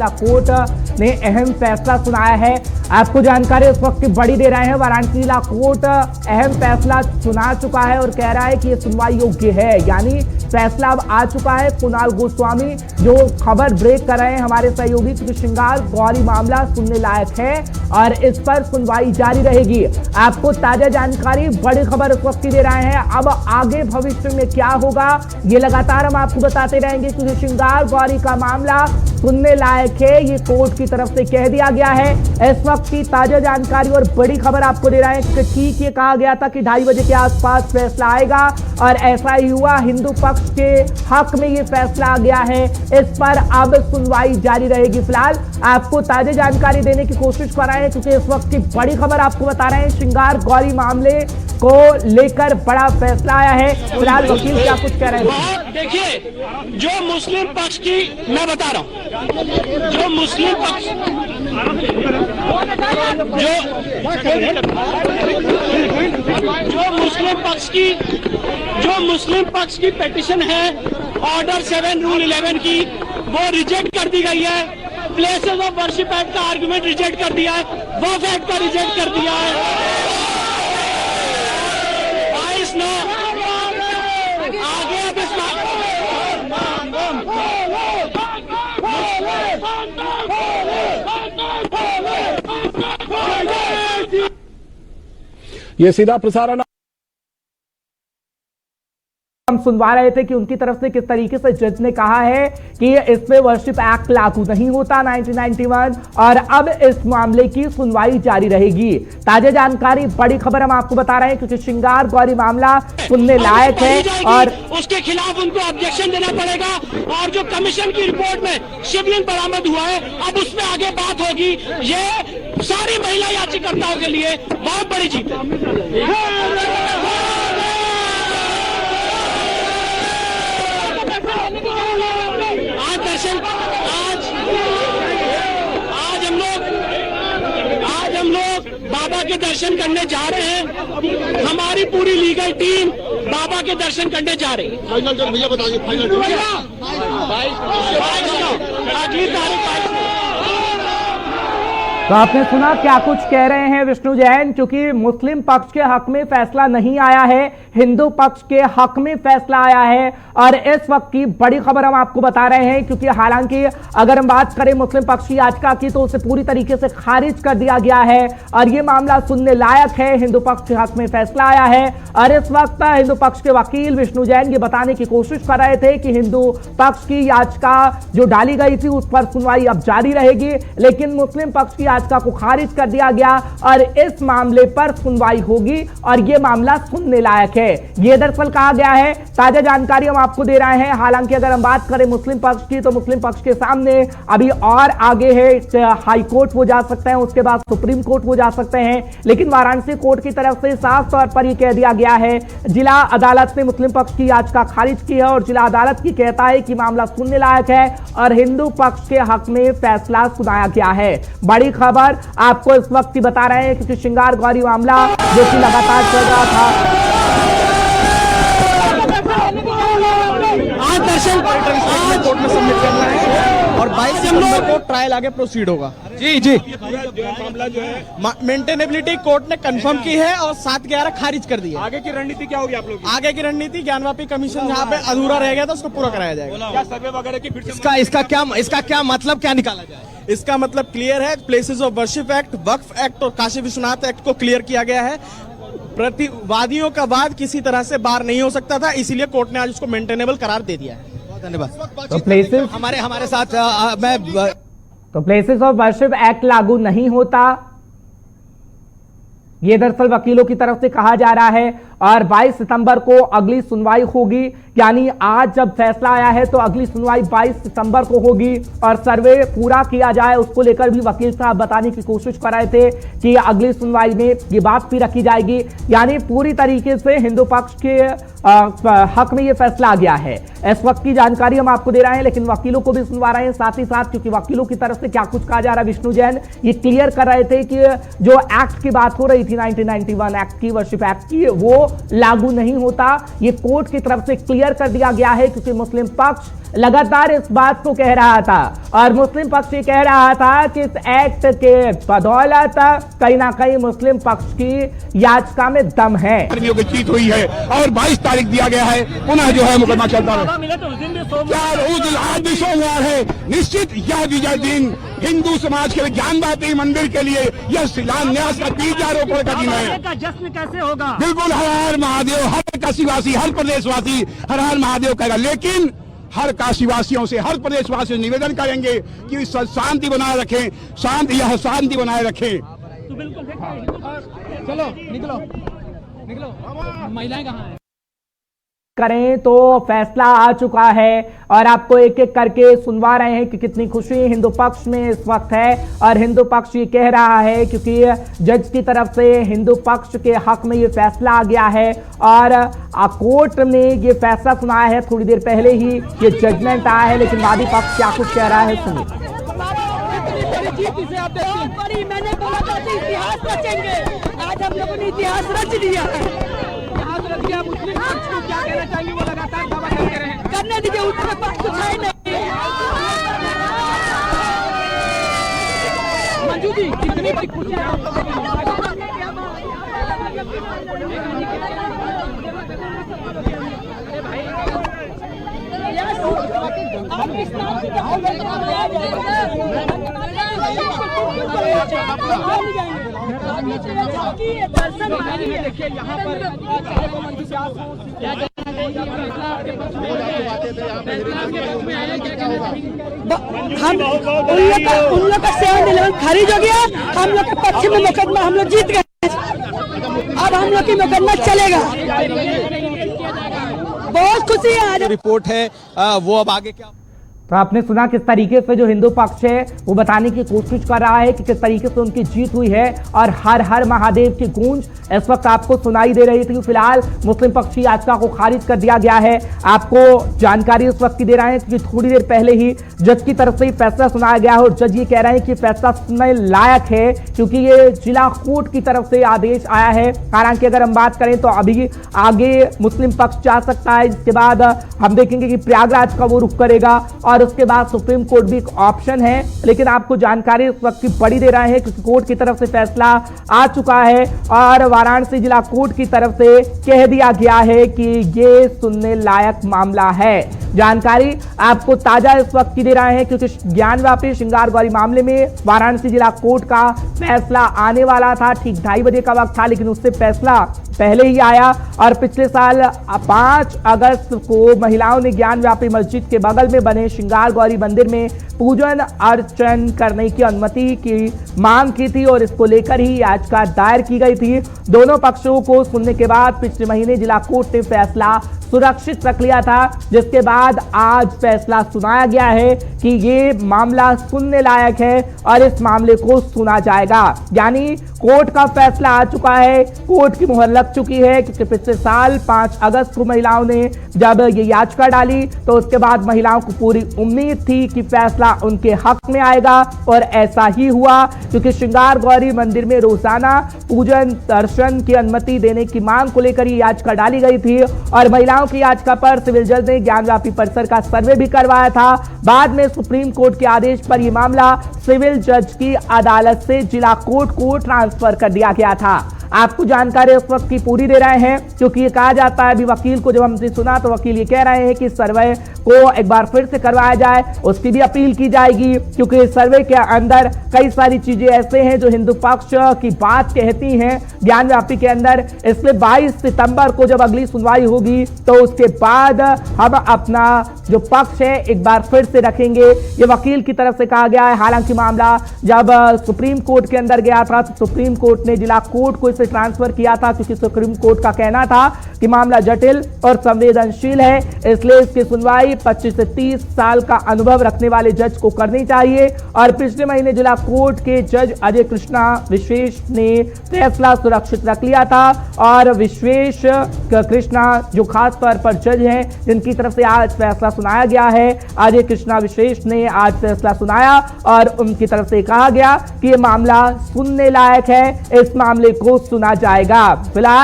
Court ने अहम फैसला सुनाया है। आपको जानकारी इस वक्त की बड़ी दे रहे हैं। वाराणसी जिला कोर्ट अहम फैसला सुना चुका है और कह रहा है कि यह सुनवाई योग्य है, यानी फैसला अब आ चुका है। कुणाल गोस्वामी जो खबर ब्रेक कर रहे हैं हमारे सहयोगी, क्योंकि श्रृंगार गौरी मामला सुनने लायक है और इस पर सुनवाई जारी रहेगी। आपको ताजा जानकारी, बड़ी खबर इस वक्त की दे रहे हैं। अब आगे भविष्य में क्या होगा ये लगातार हम आपको बताते रहेंगे, क्योंकि श्रृंगार गौरी का मामला सुनने लायक है, ये कोर्ट की तरफ से कह दिया गया है। इस वक्त की ताजा जानकारी और बड़ी खबर आपको दे रहे हैं कि ठीक ये कहा गया था कि 2:30 बजे के आसपास फैसला आएगा और ऐसा ही हुआ। हिंदू पक्ष के हक में ये फैसला आ गया है, इस पर अब सुनवाई जारी रहेगी। फिलहाल आपको ताजा जानकारी देने की कोशिश कर रहे हैं, क्योंकि इस वक्त की बड़ी खबर आपको बता रहे हैं। श्रृंगार गौरी मामले को लेकर बड़ा फैसला आया है। फिलहाल वकील क्या कुछ कह रहे हैं, देखिए। जो मुस्लिम पक्ष की, मैं बता रहा हूं, जो मुस्लिम पक्ष जो मुस्लिम पक्ष की पिटीशन है ऑर्डर 7 रूल 11 की, वो रिजेक्ट कर दी गई है। प्लेसेस ऑफ वर्शिप एक्ट का आर्गुमेंट रिजेक्ट कर दिया है, वक्फ एक्ट का रिजेक्ट कर दिया है। आगे अब ये सीधा प्रसारण हम सुनवा रहे थे कि उनकी तरफ से किस तरीके से जज ने कहा है कि इसमें वर्शिप एक्ट लागू नहीं होता 1991, और अब इस मामले की सुनवाई जारी रहेगी। ताजा जानकारी, बड़ी खबर हम आपको बता रहे हैं, क्योंकि श्रृंगार गौरी मामला सुनने लायक है और उसके खिलाफ उनको ऑब्जेक्शन देना पड़ेगा। और जो कमीशन की रिपोर्ट में शिवलिंग बरामद हुआ है, अब उसमें आगे बात होगी। ये सारी महिला याचिकाकर्ताओं के लिए बहुत बड़ी जीत है। आज हम लोग बाबा के दर्शन करने जा रहे हैं। हमारी पूरी लीगल टीम बाबा के दर्शन करने जा रही है। फाइनल भैया बताइए, फाइनल अगली तारीख। तो आपने सुना क्या कुछ कह रहे हैं विष्णु जैन, क्योंकि मुस्लिम पक्ष के हक में फैसला नहीं आया है, हिंदू पक्ष के हक में फैसला आया है। और इस वक्त की बड़ी खबर हम आपको बता रहे हैं, क्योंकि हालांकि अगर हम बात करें मुस्लिम पक्ष की याचिका की, तो उसे पूरी तरीके से खारिज कर दिया गया है और यह मामला सुनने लायक है। हिंदू पक्ष के हक में फैसला आया है और इस वक्त हिंदू पक्ष के वकील विष्णु जैन ये बताने की कोशिश कर रहे थे कि हिंदू पक्ष की याचिका जो डाली गई थी उस पर सुनवाई अब जारी रहेगी, लेकिन मुस्लिम पक्ष की याचिका को खारिज कर दिया गया और इस मामले पर सुनवाई होगी और यह मामला सुनने लायक है। यह दरअसल कहा गया है। ताजा जानकारी हम आपको दे रहे हैं। हालांकि अगर हम बात करें मुस्लिम पक्ष की, तो मुस्लिम पक्ष के सामने अभी और आगे है, हाई कोर्ट वो जा सकते हैं, उसके बाद सुप्रीम कोर्ट वो जा सकते हैं, लेकिन वाराणसी कोर्ट की तरफ से साफ तौर पर यह कह दिया गया है, जिला अदालत ने मुस्लिम पक्ष की याचिका खारिज की है और जिला अदालत की कहता है कि मामला सुनने लायक है और हिंदू पक्ष के हक में फैसला सुनाया गया है। बड़ी खबर आपको इस वक्त ही बता रहे हैं, क्योंकि श्रृंगार गौरी मामला जो कि लगातार चल रहा था। आज दर्शन कोर्ट में सबमिट करना है और 22 सितंबर को ट्रायल आगे प्रोसीड होगा। जी मामला जो है मेंटेनेबिलिटी कोर्ट ने कंफर्म की है और 7/11 खारिज कर दी है। आगे की रणनीति क्या होगी आप लोग? आगे की रणनीति, ज्ञानवापी कमिशन जहाँ पे अधूरा रह गया था उसको पूरा कराया जाएगा। क्या सर्वे वगैरह की फिर से इसका क्या मतलब, क्या निकाला जाए? इसका मतलब क्लियर है। Places of worship act, Waqf act और काशी विश्वनाथ एक्ट को क्लियर किया गया है। प्रतिवादियों का वाद किसी तरह से बार नहीं हो सकता था, इसीलिए कोर्ट ने आज उसको मेंटेनेबल करार दे दिया है। धन्यवाद। तो प्लेसेस हमारे साथ तो प्लेसेस ऑफ वर्शिप एक्ट लागू नहीं होता, यह दरअसल वकीलों की तरफ से कहा जा रहा है और 22 सितंबर को अगली सुनवाई होगी। यानी आज जब फैसला आया है तो अगली सुनवाई 22 सितंबर को होगी और सर्वे पूरा किया जाए उसको लेकर भी वकील साहब बताने की कोशिश कर रहे थे कि अगली सुनवाई में ये बात भी रखी जाएगी। यानी पूरी तरीके से हिंदू पक्ष के हक में ये फैसला आ गया है। इस वक्त की जानकारी हम आपको दे रहे हैं, लेकिन वकीलों को भी सुनवा रहे हैं साथ ही साथ, क्योंकि वकीलों की तरफ से क्या कुछ कहा जा रहा है। विष्णु जैन ये क्लियर कर रहे थे कि जो एक्ट की बात हो रही थी थी 1991 एक्ट की, वर्शिप एक्ट की, वो लागू नहीं होता। ये कोर्ट की तरफ से क्लियर कर दिया गया है, क्योंकि मुस्लिम पक्ष लगातार इस बात को कह रहा था और मुस्लिम पक्ष ये कह रहा था कि इस एक्ट के बदौलत कहीं ना कहीं मुस्लिम पक्ष की याचिका में दम है। कर्मियों की जीत हुई है और 22 तारीख दिया गया है, पुनः जो है मुकदमा चलता है। उस दिन आज भी सोमवार है, निश्चित यह विजय दिन हिंदू समाज के ज्ञानवापी मंदिर के लिए यह शिलान्यास का बीजारोपण का दिन है। जश्न कैसे होगा? बिल्कुल हर हर महादेव, हर काशीवासी, हर प्रदेशवासी हर हर महादेव कहेगा, लेकिन हर काशीवासियों से, हर प्रदेशवासियों से निवेदन करेंगे कि शांति बनाए रखें, शांति बनाए रखें। तो बिल्कुल चलो निकलो महिलाएं कहाँ हैं? करें तो फैसला आ चुका है और आपको एक एक करके सुनवा रहे हैं कि कितनी खुशी हिंदू पक्ष में इस वक्त है। और हिंदू पक्ष ये कह रहा है, क्योंकि जज की तरफ से हिंदू पक्ष के हक में ये फैसला आ गया है और कोर्ट ने ये फैसला सुनाया है। थोड़ी देर पहले ही ये जजमेंट आया है, लेकिन वादी पक्ष क्या कुछ कह रहा है सुनिए। मैंने बोला था इतिहास रचेंगे, आज हम लोगों ने इतिहास रच दिया है। मुस्लिम पक्ष को क्या कहना चाहिए? वो लगातार दावा करते रहे। करने दीजिए, उसके पास कुछ है नहीं। मंजू जी, कितनी बड़ी खुशी है आप लोगों को? देखिए यहाँ पर हम उन लोग का 7-11 खारिज हो गया, हम लोग के पक्ष में मुकदमा हम लोग जीत गए। अब हम लोग की मुकदमा चलेगा। बहुत खुशी है। आज रिपोर्ट है वो अब आगे क्या। तो आपने सुना किस तरीके से जो हिंदू पक्ष है वो बताने की कोशिश कर रहा है कि किस तरीके से उनकी जीत हुई है और हर हर महादेव की गूंज इस वक्त आपको सुनाई दे रही थी। फिलहाल मुस्लिम पक्ष की याचिका को खारिज कर दिया गया है। आपको जानकारी उस वक्त की दे रहे हैं क्योंकि थोड़ी देर पहले ही जज की तरफ से ही फैसला सुनाया गया है और जज ये कह रहे हैं कि फैसला सुनने लायक है, क्योंकि ये जिला कोर्ट की तरफ से आदेश आया है। हालांकि अगर हम बात करें तो अभी आगे मुस्लिम पक्ष जा सकता है, जिसके बाद हम देखेंगे कि प्रयागराज का वो रुख करेगा और उसके बाद सुप्रीम कोर्ट भी एक ऑप्शन है। लेकिन आपको जानकारी उस वक्त की बड़ी दे रहे हैं क्योंकि कोर्ट की तरफ से फैसला आ चुका है और वाराणसी जिला कोर्ट की तरफ से कह दिया गया है कि ये सुनने लायक मामला है। जानकारी आपको ताजा इस वक्त की दे रहे हैं क्योंकि ज्ञानव्यापी श्रृंगार गौरी मामले में वाराणसी जिला कोर्ट का फैसला आने वाला था। ठीक 2:30 बजे का वक्त था, लेकिन उससे फैसला पहले ही आया और पिछले साल 5 अगस्त को महिलाओं ने ज्ञानव्यापी मस्जिद के बगल में बने श्रृंगार गौरी मंदिर में पूजन अर्चन करने की अनुमति की मांग की थी और इसको लेकर ही याचिका दायर की गई थी। दोनों पक्षों को सुनने के बाद पिछले महीने जिला कोर्ट ने फैसला सुरक्षित रख लिया था, जिसके बाद आज फैसला सुनाया गया है कि ये मामला सुनने लायक है और इस मामले को सुना जाएगा। यानी कोर्ट का फैसला आ चुका है, कोर्ट की मुहर लग चुकी है क्योंकि पिछले साल 5 अगस्त को महिलाओं ने जब ये याचिका डाली तो उसके बाद महिलाओं को पूरी उम्मीद थी कि फैसला उनके हक में आएगा और ऐसा ही हुआ, क्योंकि श्रृंगार गौरी मंदिर में रोजाना पूजन दर्शन की अनुमति देने की मांग को लेकर ये याचिका डाली गई थी और महिलाओं की याचिका पर सिविल जज ने ज्ञानव्यापी परिसर का सर्वे भी करवाया था। बाद में सुप्रीम कोर्ट के आदेश पर यह मामला सिविल जज की अदालत से जिला कोर्ट को ट्रांसफर कर दिया गया था। आपको जानकारी उस वक्त की पूरी दे रहे हैं क्योंकि ये कहा जाता है, अभी वकील को जब हमने सुना तो वकील ये कह रहे हैं कि सर्वे को एक बार फिर से करवाया जाए, उसकी भी अपील की जाएगी क्योंकि सर्वे के अंदर कई सारी चीजें ऐसे हैं जो हिंदू पक्ष की बात कहती हैं ज्ञानव्यापी के अंदर। इसलिए 22 सितंबर को जब अगली सुनवाई होगी तो उसके बाद हम अपना जो पक्ष है एक बार फिर से रखेंगे, ये वकील की तरफ से कहा गया है। हालांकि मामला जब सुप्रीम कोर्ट के अंदर गया था तो सुप्रीम कोर्ट ने जिला कोर्ट को इसे ट्रांसफर किया था क्योंकि सुप्रीम कोर्ट का कहना था कि मामला जटिल और संवेदनशील है, इसलिए इसकी सुनवाई 25 से 30 साल का अनुभव रखने वाले जज को करनी चाहिए। और पिछले महीने जिला कोर्ट के जज अजय कृष्णा विशेष ने फैसला सुरक्षित रख लिया था और विशेष कृष्णा जो खास तौर पर जज हैं जिनकी तरफ से आज फैसला सुनाया गया है, अजय कृष्णा विशेष ने आज फैसला सुनाया और उनकी तरफ से कहा गया कि यह मामला सुनने लायक है, इस मामले को सुना जाएगा। फिलहाल